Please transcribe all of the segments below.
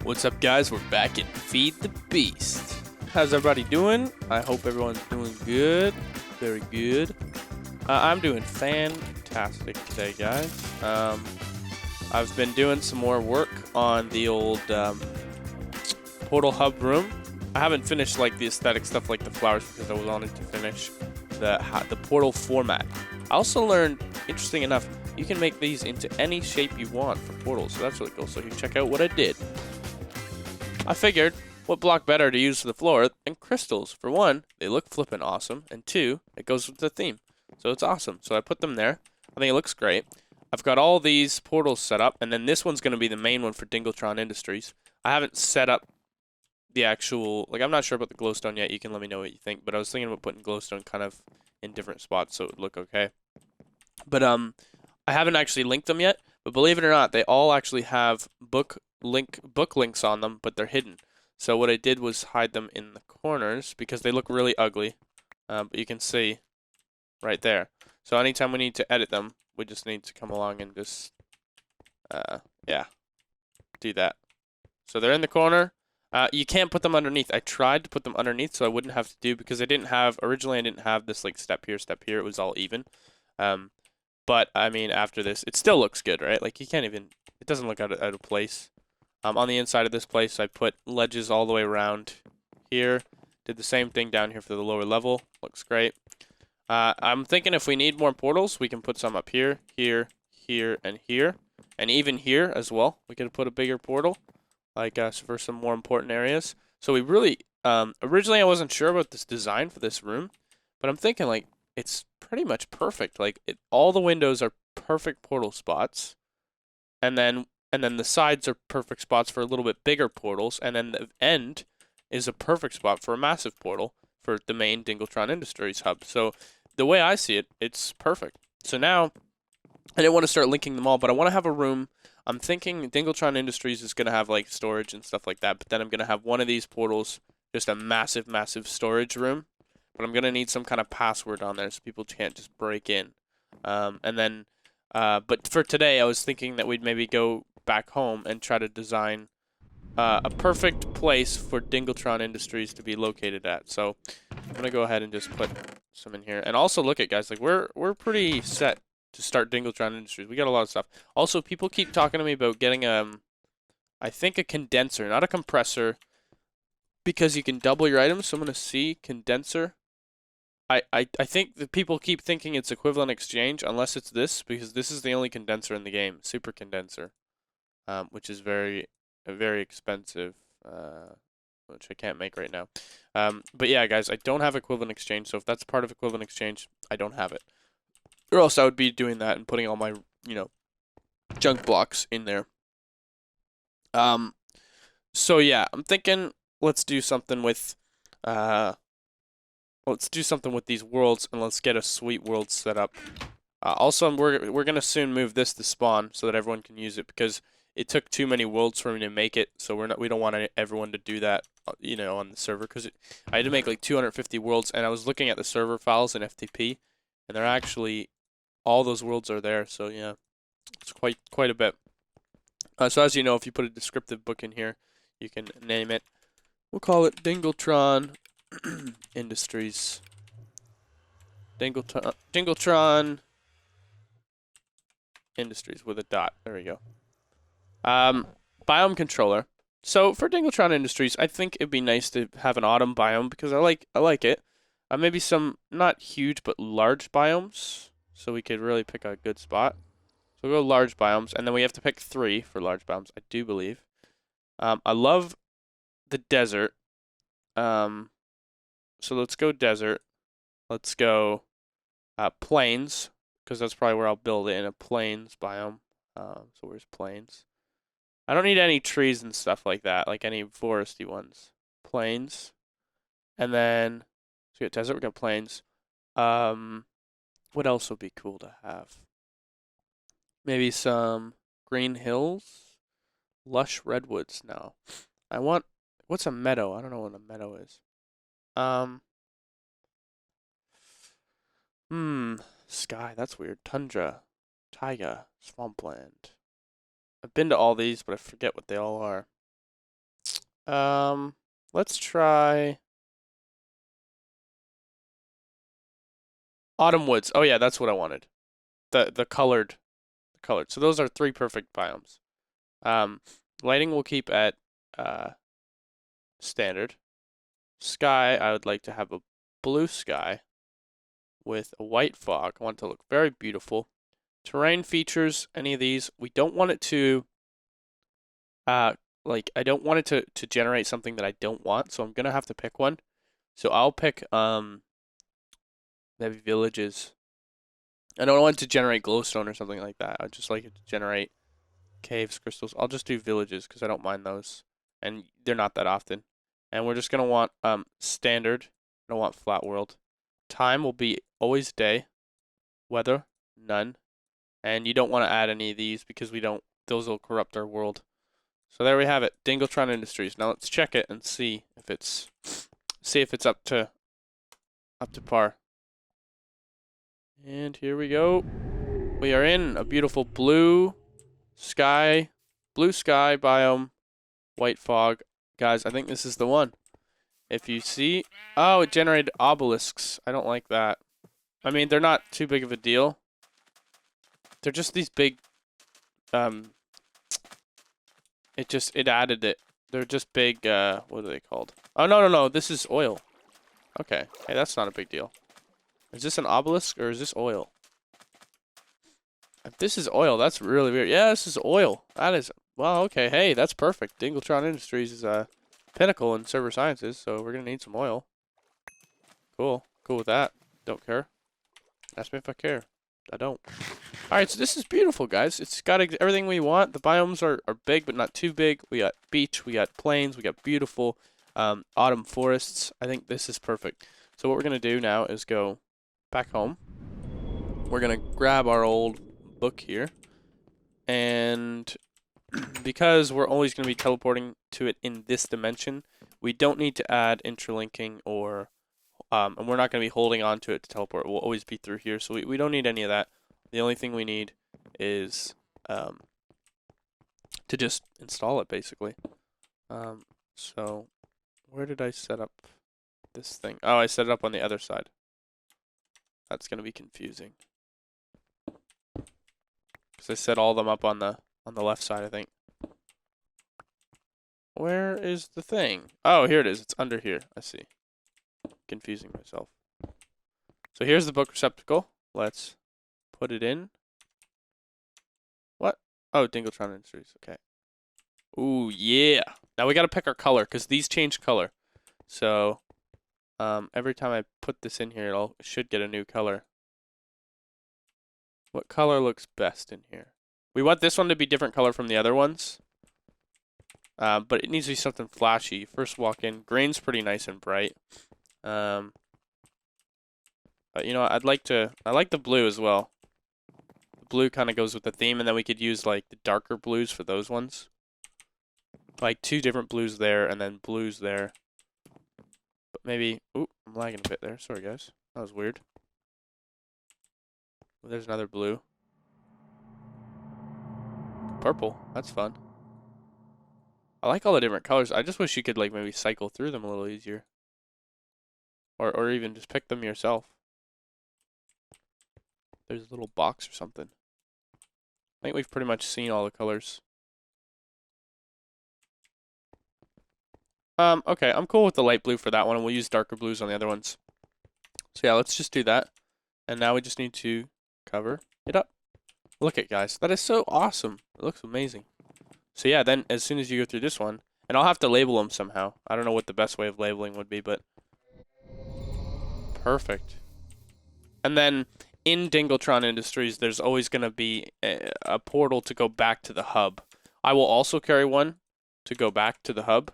What's up, guys? We're back in Feed the Beast. How's everybody doing? I hope everyone's doing good. Very good. I'm doing fantastic today, guys. I've been doing some more work on the old portal hub room. I haven't finished like the aesthetic stuff like the flowers because I was wanting to finish the portal format. I also learned, interesting enough, you can make these into any shape you want for portals, so that's really cool. So here, check out what I did. I figured, what block better to use for the floor than crystals? For one, they look flippin' awesome, and two, it goes with the theme. So it's awesome. So I put them there. I think it looks great. I've got all these portals set up, and then this one's going to be the main one for Dingletron Industries. I haven't set up the actual, like, I'm not sure about the glowstone yet. You can let me know what you think, but I was thinking about putting glowstone kind of in different spots so it would look okay. But I haven't actually linked them yet, but believe it or not, they all actually have book links on them, but they're hidden. So what I did was hide them in the corners because they look really ugly. But you can see right there. So anytime we need to edit them, we just need to come along and just, yeah, do that. So they're in the corner. You can't put them underneath. I tried to put them underneath so I wouldn't have to do, because originally I didn't have this like step here. It was all even. But I mean, after this, it still looks good, right? Like, you can't even, it doesn't look out of place. On the inside of this place, I put ledges all the way around here. Did the same thing down here for the lower level. Looks great. I'm thinking if we need more portals, we can put some up here, here, here, and here. And even here as well. We could put a bigger portal, like for some more important areas. So we really, originally I wasn't sure about this design for this room, but I'm thinking like it's pretty much perfect. Like all the windows are perfect portal spots, and then the sides are perfect spots for a little bit bigger portals, and then the end is a perfect spot for a massive portal for the main Dingletron Industries hub. So the way I see it, it's perfect. So now, I didn't want to start linking them all, but I want to have a room. I'm thinking Dingletron Industries is going to have like storage and stuff like that, but then I'm going to have one of these portals, just a massive, massive storage room. But I'm going to need some kind of password on there so people can't just break in. But for today, I was thinking that we'd maybe go back home and try to design a perfect place for Dingletron Industries to be located at. So I'm gonna go ahead and just put some in here. And also, look at, guys, like we're pretty set to start Dingletron Industries. We got a lot of stuff. Also, people keep talking to me about getting I think a condenser, not a compressor, because you can double your items. So I'm gonna see condenser. I think that people keep thinking it's equivalent exchange, unless it's this, because this is the only condenser in the game, super condenser. Which is very expensive, which I can't make right now. But yeah, guys, I don't have equivalent exchange, so if that's part of equivalent exchange, I don't have it. Or else I would be doing that and putting all my, junk blocks in there. So yeah, I'm thinking let's do something with these worlds, and let's get a sweet world set up. Also, we're gonna soon move this to spawn so that everyone can use it, because it took too many worlds for me to make it, so we don't want everyone to do that, on the server, because I had to make like 250 worlds, and I was looking at the server files in FTP, and they're actually, all those worlds are there. So yeah, it's quite a bit. So as you know, if you put a descriptive book in here, you can name it. We'll call it Dingletron Industries. Dingletron Industries with a dot. There we go. Biome controller. So for Dingletron Industries, I think it'd be nice to have an autumn biome, because I like it. Maybe some not huge but large biomes, so we could really pick a good spot. So we'll go large biomes, and then we have to pick 3 for large biomes, I do believe. I love the desert. So let's go desert. Let's go plains, because that's probably where I'll build it, in a plains biome. So where's plains? I don't need any trees and stuff like that, like any foresty ones. Plains. And then, so we got desert, we got plains. What else would be cool to have? Maybe some green hills? Lush redwoods. No. What's a meadow? I don't know what a meadow is. Sky, that's weird. Tundra, taiga, swampland. I've been to all these, but I forget what they all are. Let's try autumn woods. Oh yeah, that's what I wanted. The colored. So those are 3 perfect biomes. Lighting we'll keep at standard. Sky, I would like to have a blue sky with a white fog. I want it to look very beautiful. Terrain features, any of these, we don't want it to like I don't want it to generate something that I don't want, so I'm gonna have to pick one. So I'll pick maybe villages. I don't want it to generate glowstone or something like that. I'd just like it to generate caves, crystals. I'll just do villages because I don't mind those, and they're not that often. And we're just gonna want standard. I don't want flat world. Time will be always day. Weather, none. And you don't want to add any of these because we don't. Those will corrupt our world. So there we have it, Dingletron Industries. Now let's check it and see if it's up to par. And here we go. We are in a beautiful blue sky biome, white fog. Guys, I think this is the one. If you see, oh, it generated obelisks. I don't like that. I mean, they're not too big of a deal. They're just these big, it added it. They're just big, what are they called? Oh, no, this is oil. Okay, hey, that's not a big deal. Is this an obelisk or is this oil? If this is oil, that's really weird. Yeah, this is oil. That is, well, okay, hey, that's perfect. Dingletron Industries is a pinnacle in server sciences, so we're gonna need some oil. Cool with that. Don't care. Ask me if I care. I don't. Alright, so this is beautiful, guys. It's got everything we want. The biomes are big, but not too big. We got beach, we got plains, we got beautiful autumn forests. I think this is perfect. So what we're going to do now is go back home. We're going to grab our old book here. And because we're always going to be teleporting to it in this dimension, we don't need to add interlinking or... and we're not going to be holding on to it to teleport. We'll always be through here, so we don't need any of that. The only thing we need is to just install it, basically. So where did I set up this thing? Oh, I set it up on the other side. That's going to be confusing. Because I set all of them up on the left side, I think. Where is the thing? Oh, here it is. It's under here. I see. Confusing myself. So here's the book receptacle. Let's put it in. What? Oh, Dingletron Industries. Okay. Ooh, yeah. Now we gotta pick our color because these change color. So, every time I put this in here, it should get a new color. What color looks best in here? We want this one to be different color from the other ones. But it needs to be something flashy. First walk in. Green's pretty nice and bright. But you know, I like the blue as well. The blue kind of goes with the theme, and then we could use like the darker blues for those ones. Like 2 different blues there, and then blues there. But maybe, ooh, I'm lagging a bit there. Sorry, guys. That was weird. Oh, there's another blue. Purple. That's fun. I like all the different colors. I just wish you could like maybe cycle through them a little easier. Or even just pick them yourself. There's a little box or something. I think we've pretty much seen all the colors. Okay, I'm cool with the light blue for that one, and we'll use darker blues on the other ones. So yeah, let's just do that. And now we just need to cover it up. Look at guys, that is so awesome. It looks amazing. So yeah, then as soon as you go through this one, and I'll have to label them somehow. I don't know what the best way of labeling would be, but perfect. And then in Dingletron Industries, there's always going to be a portal to go back to the hub. I will also carry one to go back to the hub.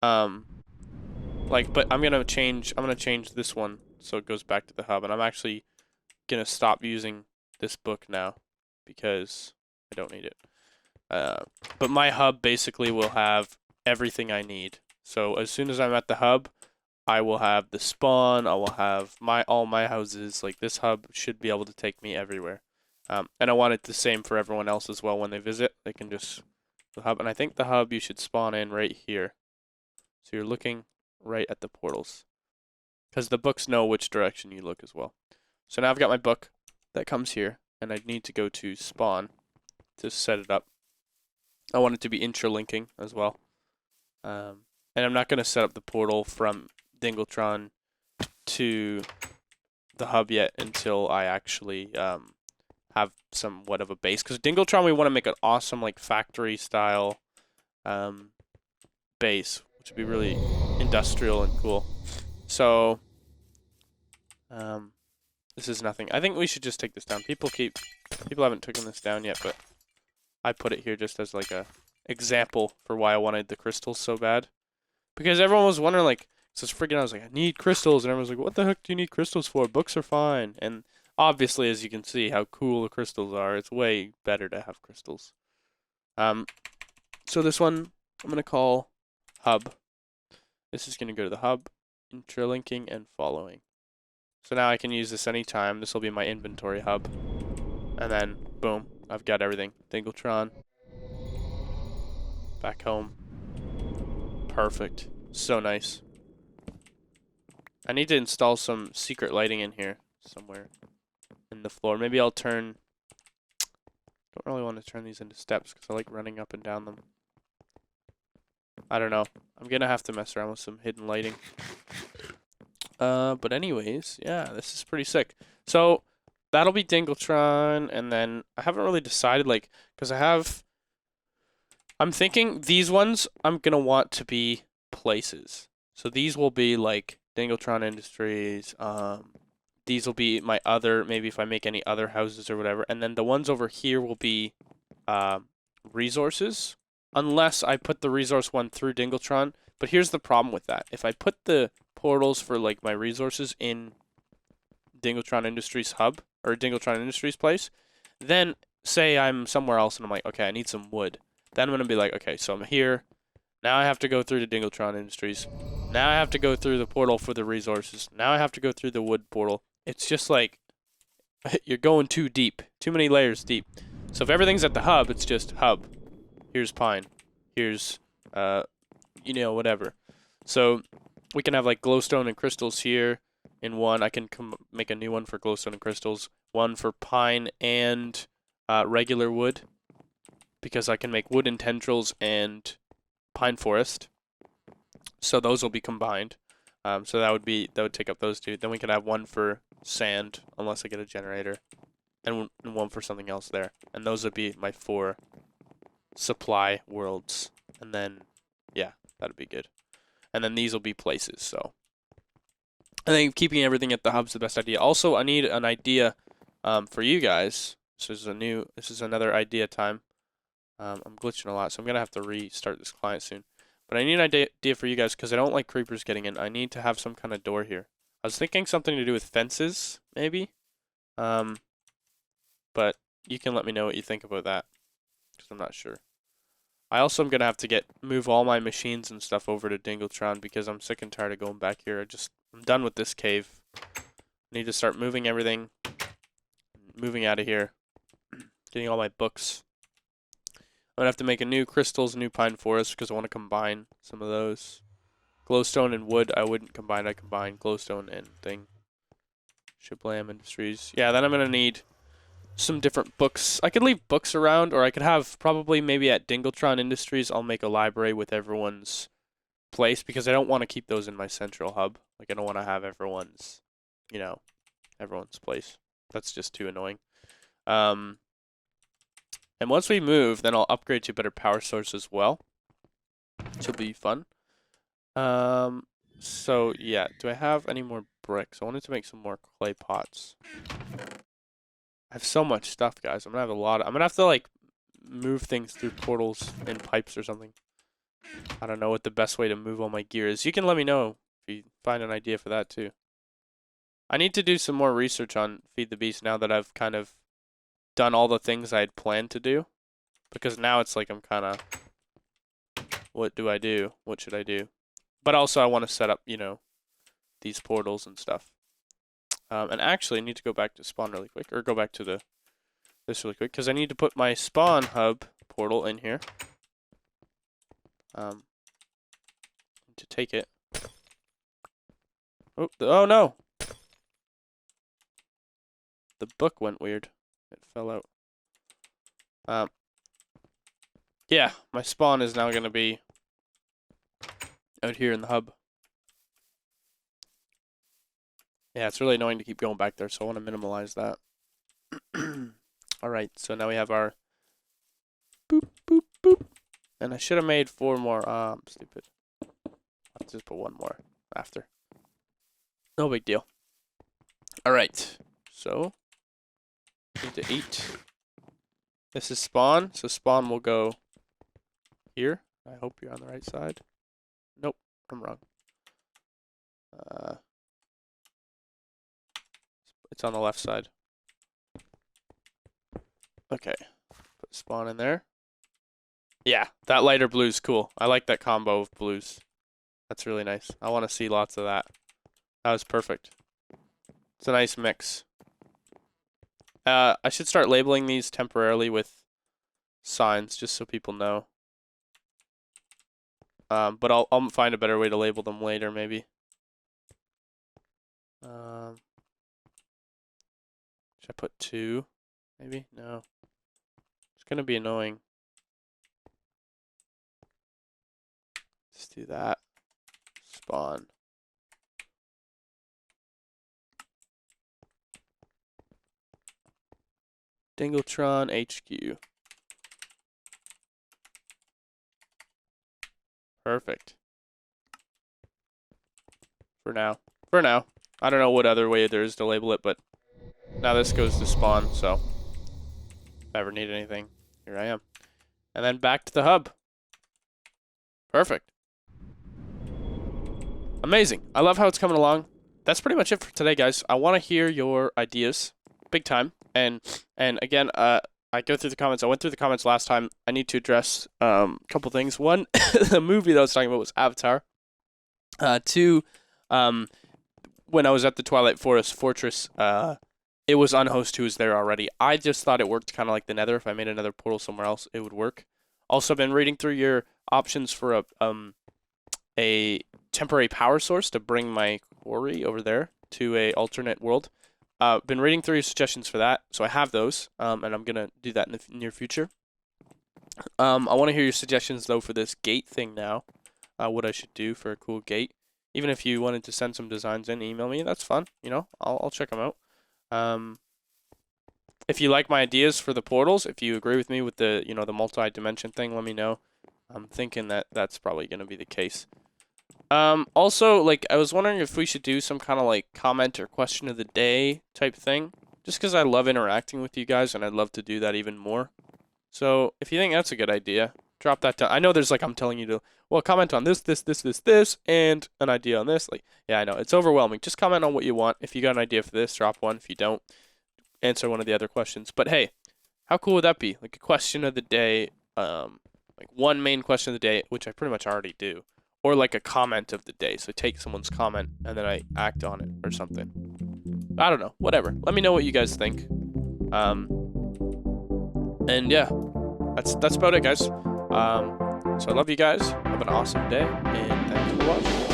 But I'm gonna change this one so it goes back to the hub, and I'm actually gonna stop using this book now because I don't need it. But my hub basically will have everything I need. So as soon as I'm at the hub, I will have the spawn, I will have all my houses. Like, this hub should be able to take me everywhere. And I want it the same for everyone else as well. When they visit, they can just the hub. And I think the hub you should spawn in right here. So you're looking right at the portals, because the books know which direction you look as well. So now I've got my book that comes here, and I need to go to spawn to set it up. I want it to be intralinking as well. And I'm not going to set up the portal from Dingletron to the hub yet until I actually have somewhat of a base. Because Dingletron, we want to make an awesome like factory style base, which would be really industrial and cool. So this is nothing. I think we should just take this down. People haven't taken this down yet, but I put it here just as like a example for why I wanted the crystals so bad. Because everyone was wondering, like, so it's freaking out. I was like, I need crystals, and everyone's like, what the heck do you need crystals for? Books are fine. And obviously, as you can see how cool the crystals are, it's way better to have crystals. So this one I'm gonna call hub. This is gonna go to the hub, interlinking and following. So now I can use this anytime. This will be my inventory hub. And then, boom, I've got everything. Dingletron. Back home. Perfect. So nice. I need to install some secret lighting in here somewhere in the floor. Maybe I'll turn... Don't really want to turn these into steps because I like running up and down them. I don't know. I'm going to have to mess around with some hidden lighting. But anyways, yeah, this is pretty sick. So that'll be Dingletron, and then I haven't really decided, like, because I'm thinking these ones I'm gonna want to be places. So these will be like Dingletron Industries. These will be my other, maybe if I make any other houses or whatever, and then the ones over here will be resources, unless I put the resource one through Dingletron. But here's the problem with that: if I put the portals for like my resources in Dingletron Industries hub or Dingletron Industries place, then say I'm somewhere else and I'm like, okay, I need some wood. Then I'm gonna be like, okay, so I'm here. Now I have to go through the Dingletron Industries. Now I have to go through the portal for the resources. Now I have to go through the wood portal. It's just like you're going too deep, too many layers deep. So if everything's at the hub, it's just hub. Here's pine. Here's whatever. So we can have like glowstone and crystals here in one. I can make a new one for glowstone and crystals. One for pine and regular wood, because I can make wooden tendrils and pine forest. So those will be combined. So that would take up those two. Then we can have one for sand, unless I get a generator, and one for something else there. And those would be my 4 supply worlds. And then, yeah, that'd be good. And then these will be places. So I think keeping everything at the hub's the best idea. Also, I need an idea for you guys. This is another idea time. I'm glitching a lot, so I'm gonna have to restart this client soon. But I need an idea for you guys, because I don't like creepers getting in. I need to have some kind of door here. I was thinking something to do with fences, maybe. But you can let me know what you think about that, because I'm not sure. I also am gonna have to move all my machines and stuff over to Dingletron, because I'm sick and tired of going back here. I'm done with this cave. I need to start moving everything, moving out of here, getting all my books. I'm gonna have to make a new crystals, new pine forest, because I want to combine some of those. Glowstone and wood, I wouldn't combine. I combine glowstone and thing. Shiplam Industries. Yeah, then I'm gonna need some different books. I could leave books around, or I could have probably maybe at Dingletron Industries, I'll make a library with everyone's place, because I don't want to keep those in my central hub. Like, I don't want to have everyone's place. That's just too annoying. And once we move, then I'll upgrade to a better power source as well, which will be fun. So yeah, do I have any more bricks? I wanted to make some more clay pots. I have so much stuff, guys. I'm gonna have I'm gonna have to like move things through portals and pipes or something. I don't know what the best way to move all my gear is. You can let me know if you find an idea for that too. I need to do some more research on Feed the Beast now that I've kind of done all the things I had planned to do, because now it's like I'm kind of, what do I do? What should I do? But also I want to set up, these portals and stuff. And actually, I need to go back to spawn really quick, or go back to this really quick, because I need to put my spawn hub portal in here. To take it. Oh no! The book went weird. It fell out. Yeah, my spawn is now going to be out here in the hub. Yeah, it's really annoying to keep going back there, so I want to minimize that. Alright, so now we have our boop, boop, boop. And I should have made 4 more. I'm stupid. I'll just put 1 more after. No big deal. Alright, so need to eat. This is spawn, so spawn will go here. I hope you're on the right side. Nope, I'm wrong. It's on the left side. Okay, put spawn in there. Yeah, that lighter blue is cool. I like that combo of blues. That's really nice. I want to see lots of that. That was perfect. It's a nice mix. I should start labeling these temporarily with signs, just so people know. But I'll find a better way to label them later, maybe. Should I put 2? Maybe? No. It's gonna be annoying. Let's do that. Spawn. Dingletron HQ. Perfect. For now. For now. I don't know what other way there is to label it, but now this goes to spawn, so if I ever need anything, here I am. And then back to the hub. Perfect. Amazing. I love how it's coming along. That's pretty much it for today, guys. I want to hear your ideas, big time. And again, I go through the comments. I went through the comments last time. I need to address a couple things. One, the movie that I was talking about was Avatar. 2, when I was at the Twilight Forest Fortress, it was Unhost who was there already. I just thought it worked kind of like the Nether. If I made another portal somewhere else, it would work. Also, been reading through your options for a temporary power source to bring my quarry over there to a alternate world. Been reading through your suggestions for that, so I have those, and I'm gonna do that in the near future. I want to hear your suggestions though for this gate thing now. What I should do for a cool gate. Even if you wanted to send some designs in, email me. That's fun. You know, I'll check them out. If you like my ideas for the portals, if you agree with me with the the multi-dimension thing, let me know. I'm thinking that that's probably gonna be the case. Also, like, I was wondering if we should do some kind of, like, comment or question of the day type thing. Just because I love interacting with you guys, and I'd love to do that even more. So, if you think that's a good idea, drop that down. I know there's, like, I'm telling you to, well, comment on this, and an idea on this. Like, yeah, I know. It's overwhelming. Just comment on what you want. If you got an idea for this, drop one. If you don't, answer one of the other questions. But, hey, how cool would that be? Like, a question of the day, like, one main question of the day, which I pretty much already do. Or like a comment of the day. So take someone's comment and then I act on it or something. I don't know. Whatever. Let me know what you guys think. And yeah, that's about it, guys. So I love you guys. Have an awesome day, and thanks for watching.